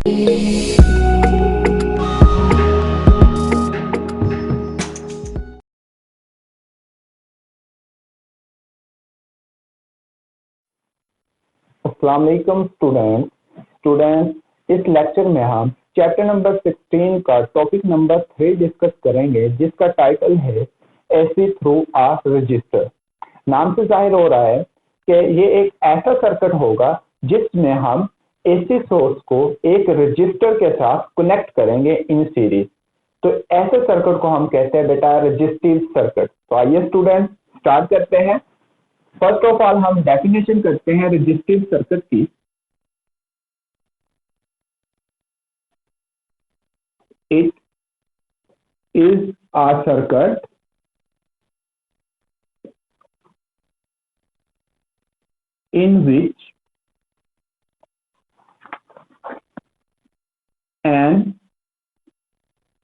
अस्सलाम वालेकुम स्टूडेंट्स, इस लेक्चर में हम चैप्टर नंबर 16 का टॉपिक नंबर 3 डिस्कस करेंगे, जिसका टाइटल है एसी थ्रू आ रजिस्टर। नाम से जाहिर हो रहा है कि ये एक ऐसा सर्किट होगा जिसमें हम एसी सोर्स को एक रजिस्टर के साथ कनेक्ट करेंगे इन सीरीज। तो ऐसे सर्किट को हम कहते हैं बेटा रजिस्टिव सर्किट। तो आइए स्टूडेंट स्टार्ट करते हैं। फर्स्ट ऑफ ऑल हम डेफिनेशन करते हैं रजिस्टिव सर्किट की। It is a circuit in which an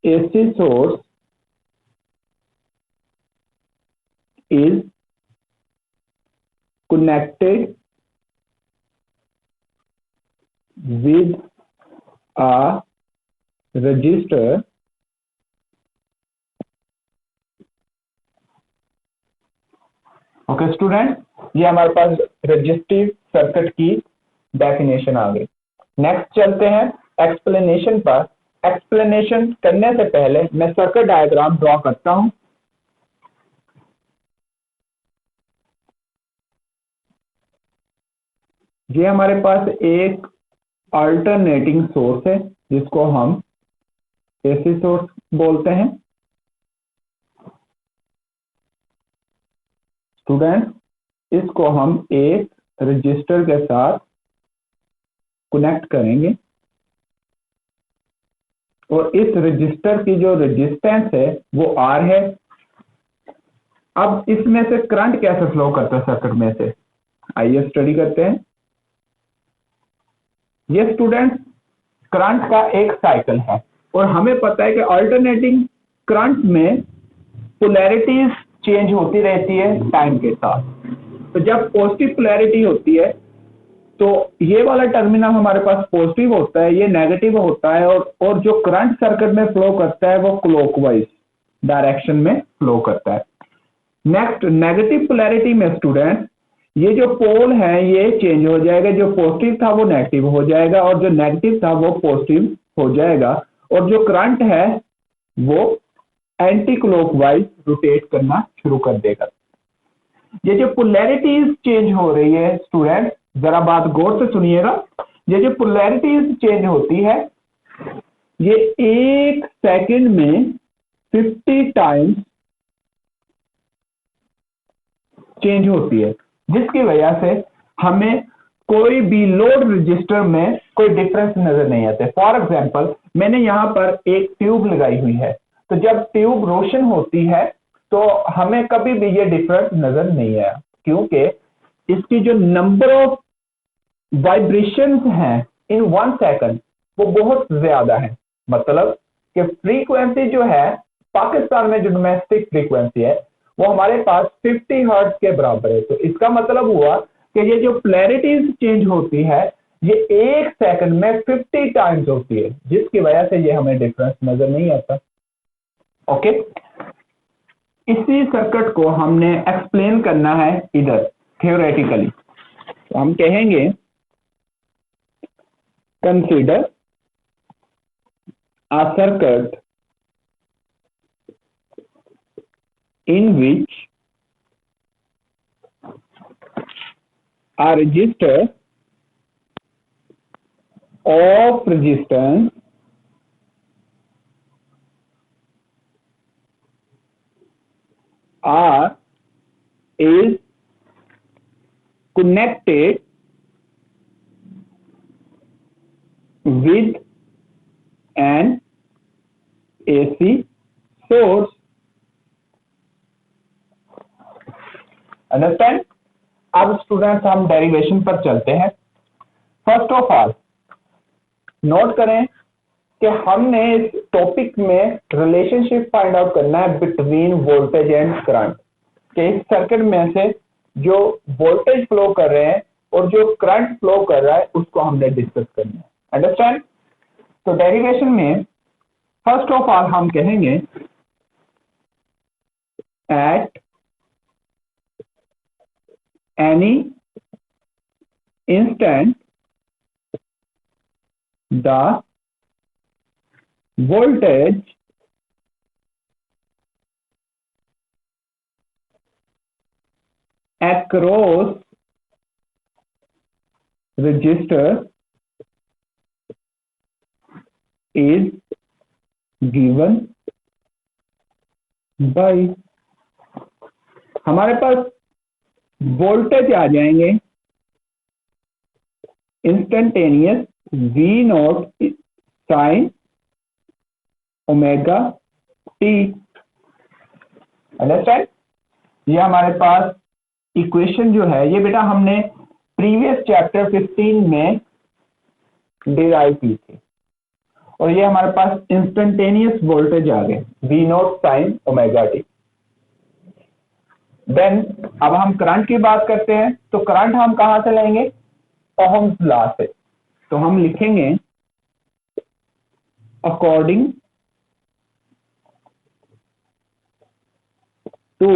AC source is connected with a resistor okay student, ये हमारे पास रजिस्टिव सर्किट की डेफिनेशन आ गई। नेक्स्ट चलते हैं एक्सप्लेनेशन पर। एक्सप्लेनेशन करने से पहले मैं सर्किट डायग्राम ड्रॉ करता हूं। ये हमारे पास एक अल्टरनेटिंग सोर्स है जिसको हम एसी सोर्स बोलते हैं। स्टूडेंट, इसको हम एक रजिस्टर के साथ कनेक्ट करेंगे और इस रजिस्टर की जो रेजिस्टेंस है वो R है। अब इसमें से करंट कैसे फ्लो करता है सर्किट में से, आइए स्टडी करते हैं। ये स्टूडेंट करंट का एक साइकिल है और हमें पता है कि अल्टरनेटिंग करंट में पोलैरिटीज चेंज होती रहती है टाइम के साथ। तो जब पॉजिटिव पोलैरिटी होती है तो ये वाला टर्मिनल हमारे पास पॉजिटिव होता है, ये नेगेटिव होता है और जो करंट सर्किट में फ्लो करता है वो क्लॉकवाइज डायरेक्शन में फ्लो करता है। नेक्स्ट, नेगेटिव पोलैरिटी में स्टूडेंट ये जो पोल है ये चेंज हो जाएगा, जो पॉजिटिव था वो नेगेटिव हो जाएगा और जो नेगेटिव था वो पॉजिटिव हो जाएगा और जो करंट है वो एंटी क्लॉकवाइज रोटेट करना शुरू कर देगा। ये जो पोलैरिटीज चेंज हो रही है स्टूडेंट, जरा बात गौर से सुनिएगा। ये जो पोलैरिटीज चेंज होती है ये 1 सेकंड में 50 टाइम्स चेंज होती है, जिसकी वजह से हमें कोई भी लोड रजिस्टर में कोई डिफरेंस नजर नहीं आता। फॉर एग्जांपल, मैंने यहां पर एक ट्यूब लगाई हुई है, तो जब ट्यूब रोशन होती है तो हमें कभी भी ये डिफरेंस नजर नहीं आया, क्योंकि इसकी जो नंबर ऑफ वाइब्रेशंस हैं इन 1 सेकंड वो बहुत ज्यादा है। मतलब कि फ्रीक्वेंसी जो है पाकिस्तान में जो डोमेस्टिक फ्रीक्वेंसी है वो हमारे पास 50 हर्ट्ज के बराबर है। तो इसका मतलब हुआ कि ये जो पोलैरिटीज चेंज होती है ये 1 सेकंड में 50 टाइम्स होती है, जिसकी वजह से ये हमें डिफरेंस नजर नहीं आता। ओके, इसी सर्किट को हमने एक्सप्लेन करना है इधर थ्योरेटिकली। तो हम कहेंगे consider a circuit in which a resistor of resistance R is connected with an AC source। Understand? अब स्टूडेंट्स हम डेरिवेशन पर चलते हैं। फर्स्ट ऑफ ऑल नोट करें कि हमने इस टॉपिक में रिलेशनशिप फाइंड आउट करना है बिटवीन वोल्टेज एंड करंट, कि इस सर्किट में से जो वोल्टेज फ्लो कर रहे हैं और जो करंट फ्लो कर रहा है उसको हमने डिस्कस करना है। अंडरस्टैंड? तो डेरिवेशन में फर्स्ट ऑफ ऑल हम कहेंगे at any instant the voltage across register is given by, हमारे पास वोल्टेज आ जाएंगे instantaneous V naught sine omega T. Understand? ये हमारे पास इक्वेशन जो है ये बेटा हमने प्रीवियस चैप्टर 15 में डिराइव की थी, और ये हमारे पास इंस्टेंटेनियस वोल्टेज आ गए V naught sine omega t. Then अब हम करंट की बात करते हैं, तो करंट हम कहां से लेंगे? ओहम्स लॉ से। तो हम लिखेंगे according to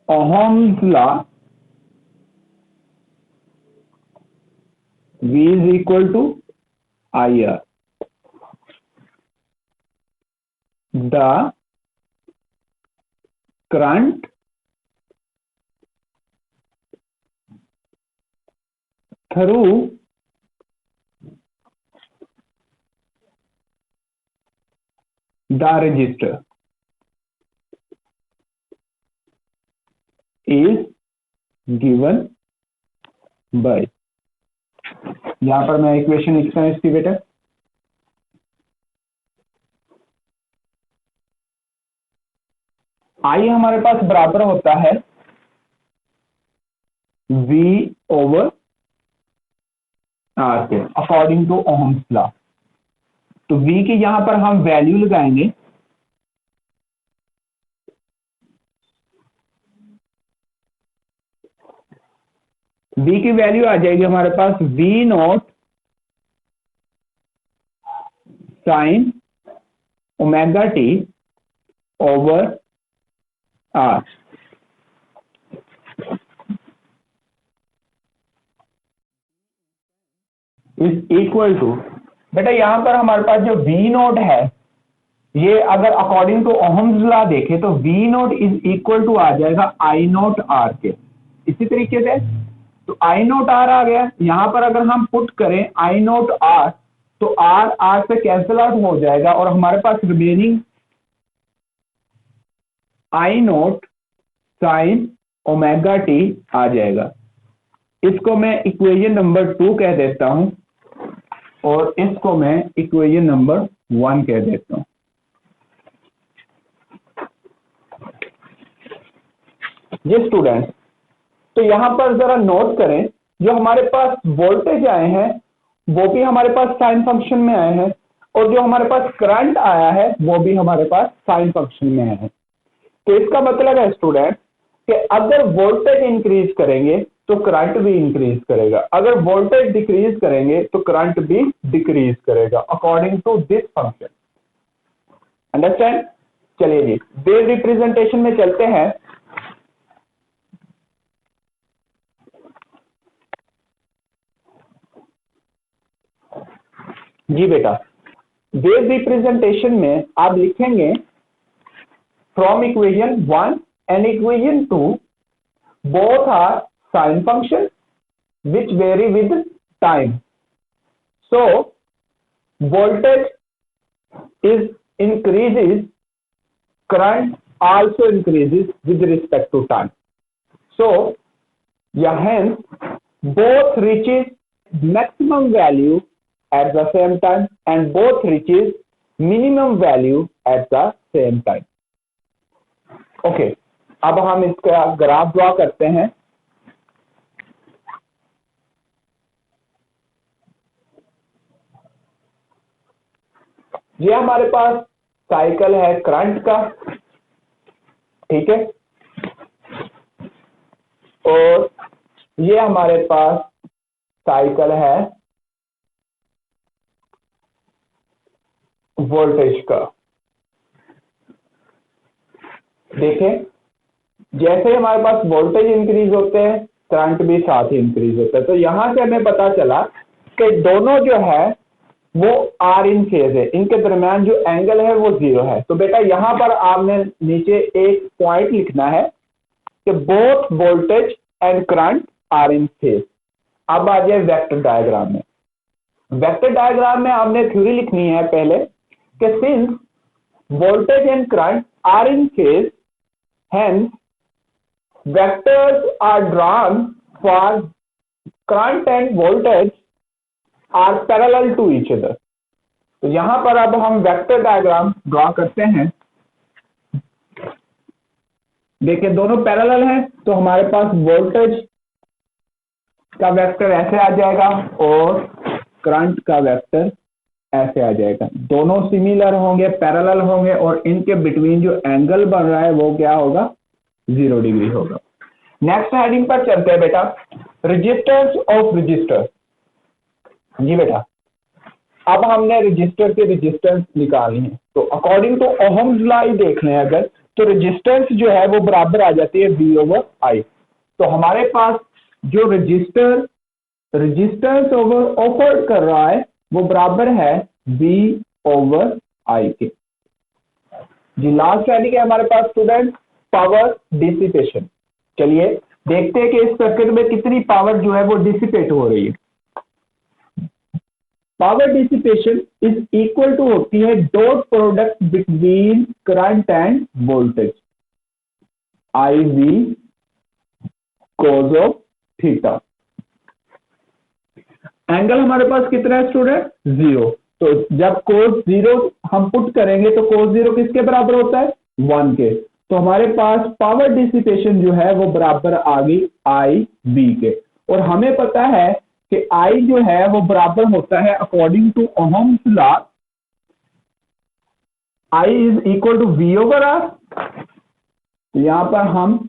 Ohm's law V is equal to IR. The current through the resistor is given by, यहां पर मैं इक्वेशन लिखता हूं इसकी बेटा। आई हमारे पास बराबर होता है V ओवर आर के अकॉर्डिंग टू ओहम्स लॉ। तो V की यहां पर हम वैल्यू लगाएंगे V की वैल्यू आ जाएगी हमारे पास V naught sine omega t over r is equal to, बेटा यहां पर हमारे पास जो V नोट है ये अगर अकॉर्डिंग टू ओहम्स लॉ देखें तो V naught is equal to आ जाएगा I नोट R के। इसी तरीके से तो I नोट R आ गया, यहां पर अगर हम पुट करें I नोट R तो R R से कैंसिल आउट हो जाएगा और हमारे पास remaining I naught sine omega T आ जाएगा। इसको मैं इक्वेशन नंबर 2 कह देता हूं और इसको मैं इक्वेशन नंबर 1 कह देता हूं। ये स्टूडेंट, तो यहां पर जरा नोट करें जो हमारे पास वोल्टेज आए हैं वो भी हमारे पास साइन फंक्शन में आए हैं, और जो हमारे पास करंट आया है वो भी हमारे पास साइन फंक्शन में आया है। तो इसका मतलब है स्टूडेंट कि अगर वोल्टेज इंक्रीज करेंगे तो करंट भी इंक्रीज करेगा, अगर वोल्टेज डिक्रीज करेंगे तो करंट भी डिक्रीज करेगा according to this function. Understand? चलिए जी बेस रिप्रेजेंटेशन में चलते हैं। जी बेटा, बेस रिप्रेजेंटेशन में आप लिखेंगे from equation 1 and equation 2 both are sine functions which vary with time. So voltage is increases, current also increases with respect to time. So yeah, hence both reaches maximum value at the same time and both reaches minimum value at the same time. Okay, अब हम इसका graph draw करते हैं। ये हमारे पास cycle है current का, ठीक है, और ये हमारे पास साइकिल है वोल्टेज का। देखें, जैसे हमारे पास वोल्टेज इंक्रीज होते हैं करंट भी साथ ही इंक्रीज होता है। तो यहां से हमें पता चला कि दोनों जो है वो आर इन फेज है, इनके दरमियान जो एंगल है वो 0 है। तो बेटा यहां पर आपने नीचे एक पॉइंट लिखना है कि both voltage and current are in phase. अब आ जाए वेक्टर डायग्राम में। वेक्टर डायग्राम में आपने थ्योरी लिखनी है पहले कि since voltage and current are in phase, hence vectors are drawn for current and voltage are parallel to each other। तो यहां पर अब हम वेक्टर डायग्राम ड्रॉ करते हैं। देखिए दोनों पैरेलल हैं, तो हमारे पास वोल्टेज का वेक्टर ऐसे आ जाएगा और करंट का वेक्टर ऐसे आ जाएगा। दोनों सिमिलर होंगे, पैरेलल होंगे और इनके बिटवीन जो एंगल बन रहा है वो क्या होगा, 0 डिग्री होगा। नेक्स्ट हेडिंग पर चलते हैं बेटा, रेजिस्टेंस ऑफ रजिस्टर। जी बेटा, अब हमने रजिस्टर से रेजिस्टेंस निकालनी है। तो अकॉर्डिंग टू ओहम्स लॉ देख लें अगर, तो रेजिस्टेंस जो है वो बराबर आ जाती है V/I। तो हमारे पास जो रेजिस्टेंस ऑफर कर रहा है वो बराबर है V/I के। जी लास्ट हेडिंग है हमारे पास स्टूडेंट, पावर डिसिपेशन। चलिए देखते हैं कि इस सर्किट में कितनी पावर जो है वो डिसिपेट हो रही है। Power dissipation is equal to होती है dot product between current and voltage, IV cos of theta. Angle हमारे पास कितना है स्टूडेंट, 0। तो जब cos 0 हम पुट करेंगे तो cos 0 किसके बराबर होता है, 1 के। तो हमारे पास पावर डिसिपेशन जो है वो बराबर आ गई IB के। और हमें पता है कि I जो है वो बराबर होता है according to Ohm's law, I is equal to V/R। तो यहां पर हम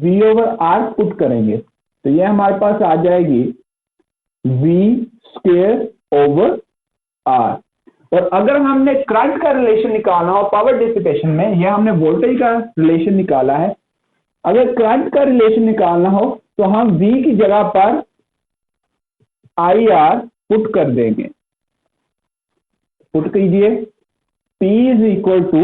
V/R पुट करेंगे तो ये हमारे पास आ जाएगी V²/R। और अगर हमने करंट का रिलेशन निकालना हो पावर डिसिपेशन में, यह हमने वोल्टेज का रिलेशन निकाला है, अगर करंट का रिलेशन निकालना हो तो हम V की जगह पर IR पुट कर देंगे। पुट कीजिए, P is equal to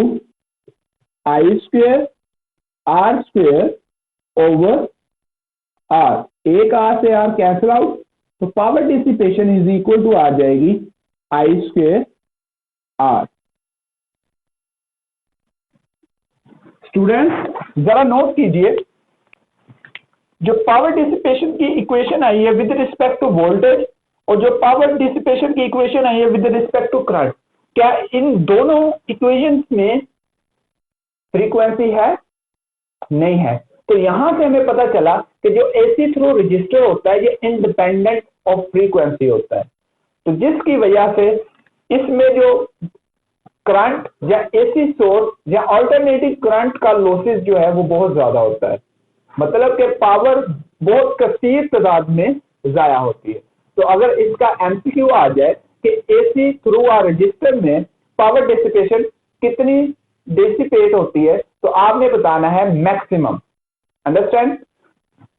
I²R²/R। एक R से R कैंसिल आउट, तो power dissipation is equal to आ जाएगी I²R। स्टूडेंट्स जरा नोट कीजिए, जो पावर डिसिपेशन की इक्वेशन आई है विद रिस्पेक्ट टू वोल्टेज और जो पावर डिसिपेशन की इक्वेशन आई है विद रिस्पेक्ट टू करंट, क्या इन दोनों इक्वेशंस में फ्रीक्वेंसी है, नहीं है। तो यहां से हमें पता चला कि जो AC थ्रू रजिस्टर होता है ये इंडिपेंडेंट ऑफ फ्रीक्वेंसी होता है। तो जिसकी वजह से इसमें जो करंट या AC सोर्स या अल्टरनेटिव करंट का लॉसेस जो है वो बहुत ज्यादा होता है, मतलब कि पावर बहुत कसीर तादाद में जाया होती है। तो अगर इसका MCQ आ जाए कि AC थ्रू आ रजिस्टर में पावर डिसिपेशन कितनी डिसिपेट होती है, तो आपने बताना है मैक्सिमम। अंडरस्टैंड?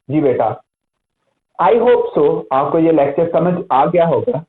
जी बेटा, आई होप सो आपको ये लेक्चर समझ आ गया होगा।